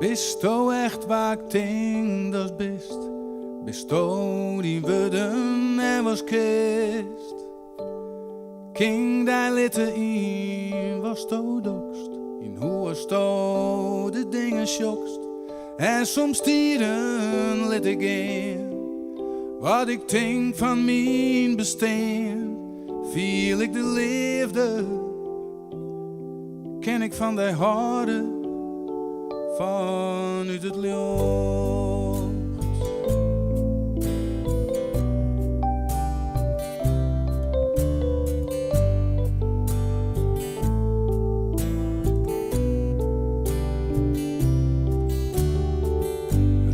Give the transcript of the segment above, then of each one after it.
Bist o echt waar ik denk dat bist? Bist o die worden en was kist? King die litte in was to dokst? In hoe was to de dingen sjokst? En soms dieren lit ik in. Wat ik denk van mijn bestaan, viel ik de liefde. Ken ik van die harde vanuit het lucht.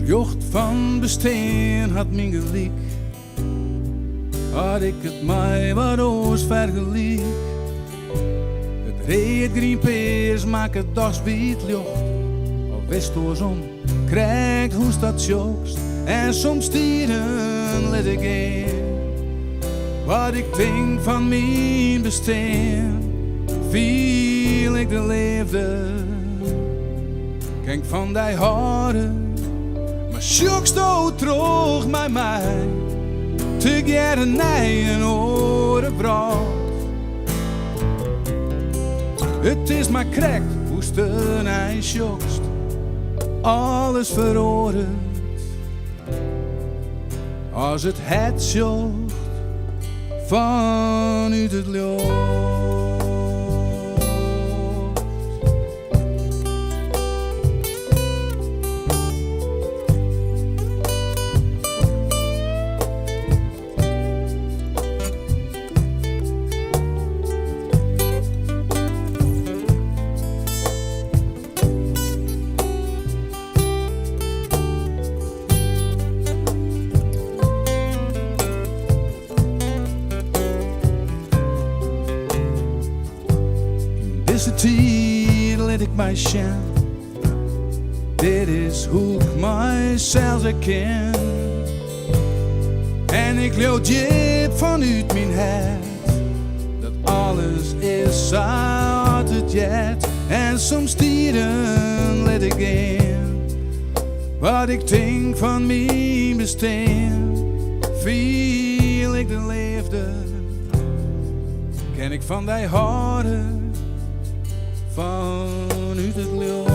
Jocht van bestaan had mijn gelijk. Had ik het mij wat oors vergelijk. Het reed Greenpeace maakt het dagsbiet lucht. Of wist oorsom, krijgt hoe dat jokst. En soms stieren let ik in. Wat ik denk van mijn bestaan, viel ik de liefde. Kijk van die haren, maar sjokst o terug met mij. Te gerne nee een oren brood. Het is maar krek, woesten en sjokst. Alles verordend. Als het sjokt vanuit het lucht. Deze tijd let ik mij staan. Dit is hoe ik mijzelf herken. En ik leeuw diep vanuit mijn hart. Dat alles is zoals het jet. En soms dieren let ik in. Wat ik denk van mijn bestaan, viel ik de liefde. Ken ik van die harde vanuit het lucht.